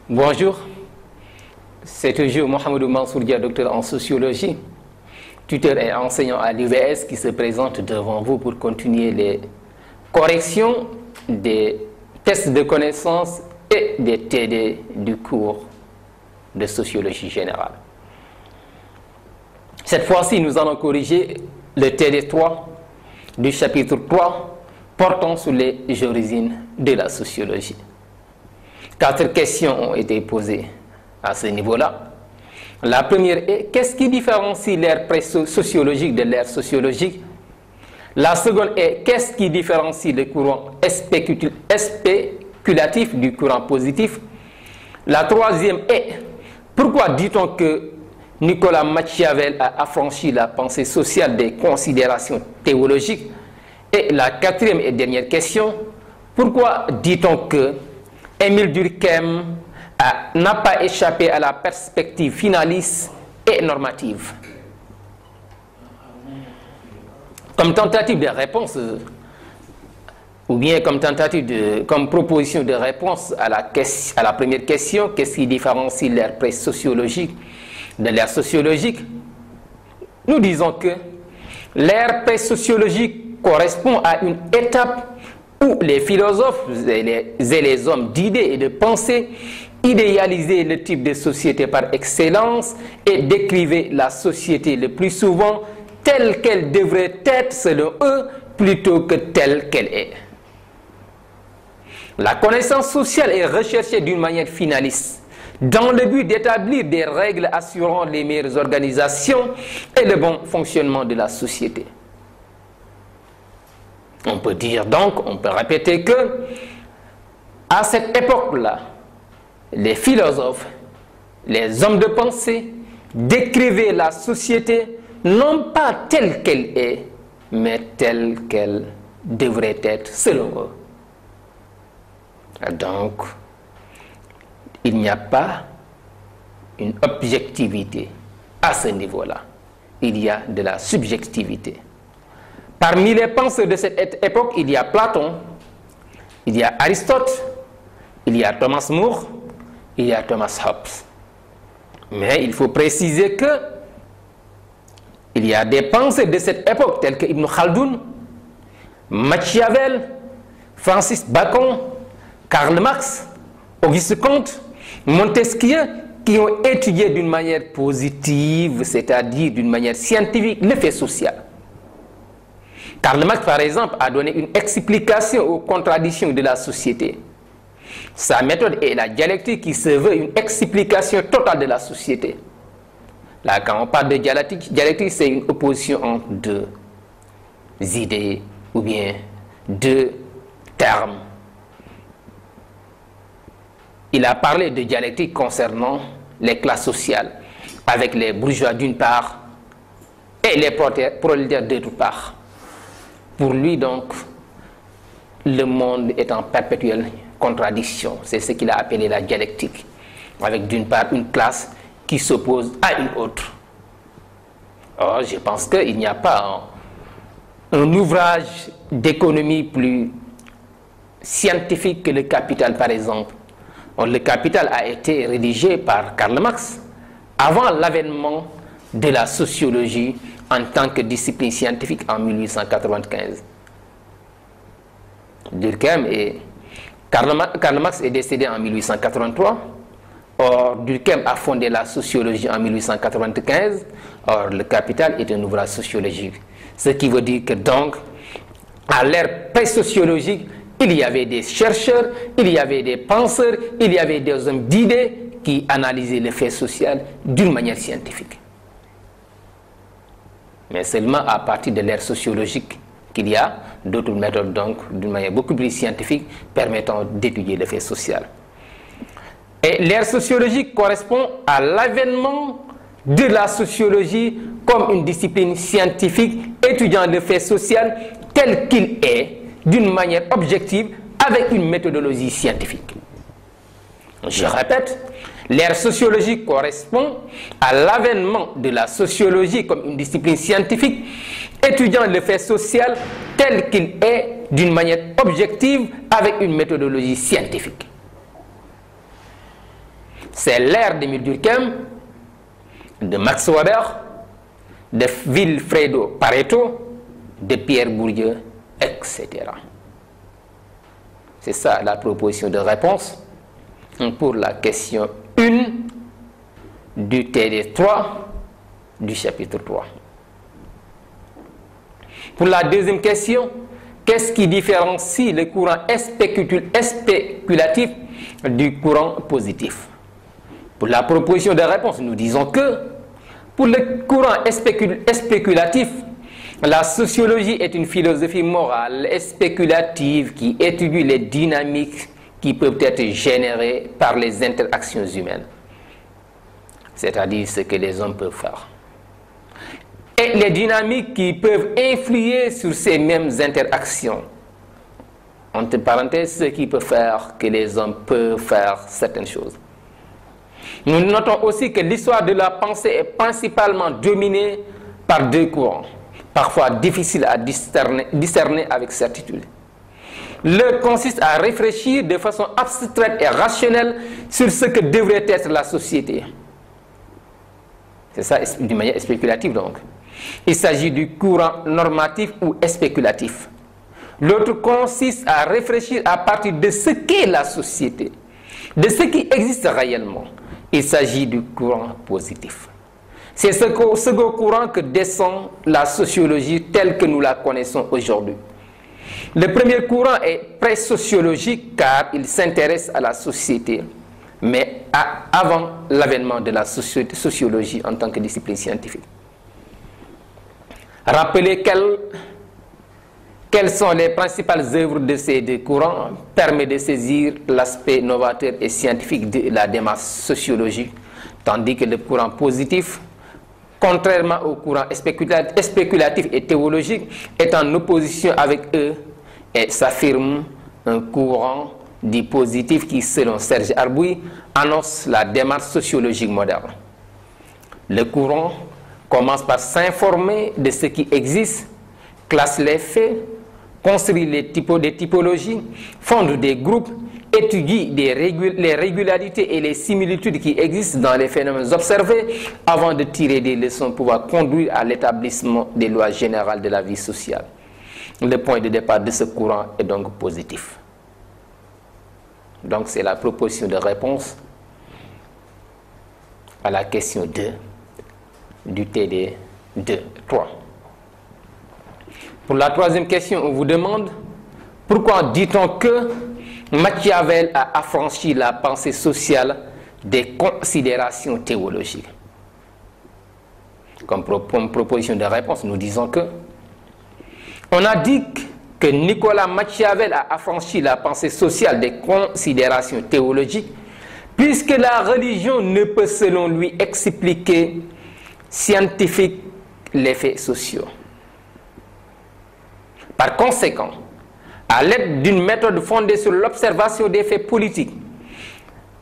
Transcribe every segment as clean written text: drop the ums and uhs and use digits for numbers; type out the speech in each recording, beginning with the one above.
Bonjour, c'est toujours Mohamedou Mansour Dia, docteur en sociologie, tuteur et enseignant à l'UVS qui se présente devant vous pour continuer les corrections des tests de connaissances et des TD du cours de sociologie générale. Cette fois-ci, nous allons corriger le TD 3 du chapitre 3 portant sur les origines de la sociologie. 4 questions ont été posées à ce niveau-là. La première est: qu'est-ce qui différencie l'ère pré-sociologique de l'ère sociologique? La seconde est: qu'est-ce qui différencie le courant spéculatif du courant positif? La troisième est: pourquoi dit-on que Nicolas Machiavel a affranchi la pensée sociale des considérations théologiques? Et la quatrième et dernière question: pourquoi dit-on que Émile Durkheim n'a pas échappé à la perspective finaliste et normative? Comme tentative de réponse, ou bien comme proposition de réponse à la première question, qu'est-ce qui différencie l'ère pré-sociologique de l'ère sociologique? Nous disons que l'ère pré-sociologique correspond à une étape où les philosophes et les hommes d'idées et de pensée idéalisaient le type de société par excellence et décrivaient la société le plus souvent telle qu'elle devrait être selon eux plutôt que telle qu'elle est. La connaissance sociale est recherchée d'une manière finaliste, dans le but d'établir des règles assurant les meilleures organisations et le bon fonctionnement de la société. On peut dire donc, on peut répéter que, à cette époque-là, les philosophes, les hommes de pensée décrivaient la société non pas telle qu'elle est, mais telle qu'elle devrait être selon eux. Donc, il n'y a pas une objectivité à ce niveau-là. Il y a de la subjectivité. Parmi les penseurs de cette époque, il y a Platon, il y a Aristote, il y a Thomas More, il y a Thomas Hobbes. Mais il faut préciser que il y a des penseurs de cette époque tels que Ibn Khaldoun, Machiavel, Francis Bacon, Karl Marx, Auguste Comte, Montesquieu, qui ont étudié d'une manière positive, c'est-à-dire d'une manière scientifique, le fait social. Karl Marx, par exemple, a donné une explication aux contradictions de la société. Sa méthode est la dialectique, qui se veut une explication totale de la société. Là, quand on parle de dialectique, c'est une opposition entre deux idées ou bien deux termes. Il a parlé de dialectique concernant les classes sociales, avec les bourgeois d'une part et les prolétaires d'autre part. Pour lui, donc, le monde est en perpétuelle contradiction. C'est ce qu'il a appelé la dialectique, avec d'une part une classe qui s'oppose à une autre. Or, je pense qu'il n'y a pas un ouvrage d'économie plus scientifique que le Capital, par exemple. Or, le Capital a été rédigé par Karl Marx avant l'avènement de la sociologie en tant que discipline scientifique en 1895. Durkheim et Karl Marx est décédé en 1883. Or, Durkheim a fondé la sociologie en 1895. Or, le Capital est un ouvrage sociologique. Ce qui veut dire que donc, à l'ère pré-sociologique, il y avait des chercheurs, il y avait des penseurs, il y avait des hommes d'idées qui analysaient le fait social d'une manière scientifique. Mais seulement à partir de l'ère sociologique qu'il y a d'autres méthodes, donc d'une manière beaucoup plus scientifique, permettant d'étudier le fait social. Et l'ère sociologique correspond à l'avènement de la sociologie comme une discipline scientifique étudiant le fait social tel qu'il est, d'une manière objective, avec une méthodologie scientifique. Je répète, l'ère sociologique correspond à l'avènement de la sociologie comme une discipline scientifique étudiant le fait social tel qu'il est d'une manière objective avec une méthodologie scientifique. C'est l'ère d'Émile Durkheim, de Max Weber, de Vilfredo Pareto, de Pierre Bourdieu, etc. C'est ça la proposition de réponse pour la question 1 du TD 3 du chapitre 3. Pour la deuxième question, qu'est-ce qui différencie le courant spéculatif du courant positif? Pour la proposition de réponse, nous disons que pour le courant spéculatif, la sociologie est une philosophie morale et spéculative qui étudie les dynamiques qui peuvent être générées par les interactions humaines, c'est-à-dire ce que les hommes peuvent faire. Et les dynamiques qui peuvent influer sur ces mêmes interactions. Entre parenthèses, ce qui peut faire que les hommes peuvent faire certaines choses. Nous notons aussi que l'histoire de la pensée est principalement dominée par deux courants, parfois difficiles à discerner avec certitude. L'un consiste à réfléchir de façon abstraite et rationnelle sur ce que devrait être la société. C'est ça, d'une manière spéculative donc. Il s'agit du courant normatif ou spéculatif. L'autre consiste à réfléchir à partir de ce qu'est la société, de ce qui existe réellement. Il s'agit du courant positif. C'est ce second courant que descend la sociologie telle que nous la connaissons aujourd'hui. Le premier courant est pré-sociologique car il s'intéresse à la société, mais avant l'avènement de la sociologie en tant que discipline scientifique. Rappelez quelles sont les principales œuvres de ces deux courants permet de saisir l'aspect novateur et scientifique de la démarche sociologique, tandis que le courant positif, contrairement au courant spéculatif et théologique, est en opposition avec eux et s'affirme un courant dit positif qui, selon Serge Arbouy, annonce la démarche sociologique moderne. Le courant commence par s'informer de ce qui existe, classe les faits, construit des typologies, fonde des groupes, étudie les régularités et les similitudes qui existent dans les phénomènes observés avant de tirer des leçons pour pouvoir conduire à l'établissement des lois générales de la vie sociale. Le point de départ de ce courant est donc positif. Donc c'est la proposition de réponse à la question 2 du TD 3. Pour la troisième question, on vous demande pourquoi dit-on que Machiavel a affranchi la pensée sociale des considérations théologiques. Comme proposition de réponse, nous disons que on a dit que Nicolas Machiavel a affranchi la pensée sociale des considérations théologiques puisque la religion ne peut selon lui expliquer scientifique les faits sociaux. Par conséquent, à l'aide d'une méthode fondée sur l'observation des faits politiques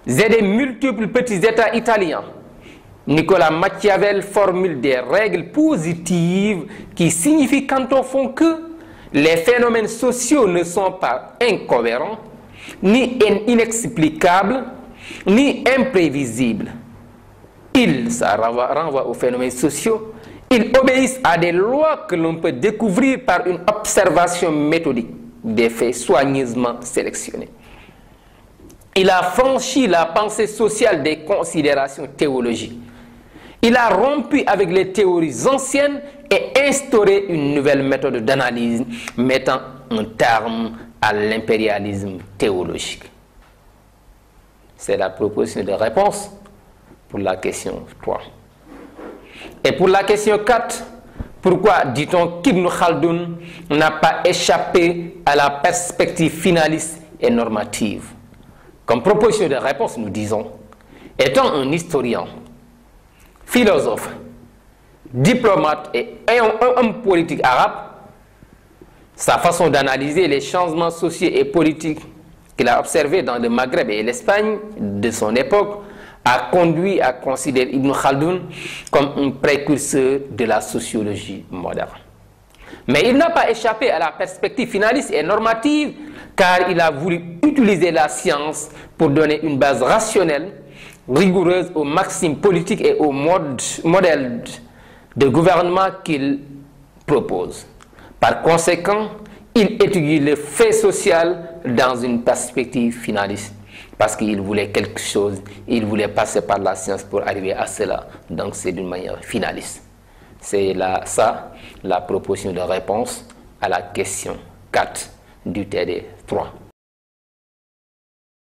et des multiples petits États italiens, Nicolas Machiavel formule des règles positives qui signifient qu'en fond que les phénomènes sociaux ne sont pas incohérents, ni inexplicables, ni imprévisibles. Ça renvoie aux phénomènes sociaux. Ils obéissent à des lois que l'on peut découvrir par une observation méthodique des faits soigneusement sélectionnés. Il a franchi la pensée sociale des considérations théologiques. Il a rompu avec les théories anciennes et instauré une nouvelle méthode d'analyse mettant un terme à l'impérialisme théologique. C'est la proposition de réponse pour la question 3. Et pour la question 4, pourquoi dit-on qu'Ibn Khaldoun n'a pas échappé à la perspective finaliste et normative? Comme proposition de réponse, nous disons, étant un historien, philosophe, diplomate et un homme politique arabe, sa façon d'analyser les changements sociaux et politiques qu'il a observés dans le Maghreb et l'Espagne de son époque a conduit à considérer Ibn Khaldoun comme un précurseur de la sociologie moderne. Mais il n'a pas échappé à la perspective finaliste et normative car il a voulu utiliser la science pour donner une base rationnelle rigoureuse aux maximes politiques et au modèle de gouvernement qu'il propose. Par conséquent, il étudie le fait social dans une perspective finaliste, parce qu'il voulait quelque chose, il voulait passer par la science pour arriver à cela. Donc c'est d'une manière finaliste. C'est ça la proposition de réponse à la question 4 du TD 3.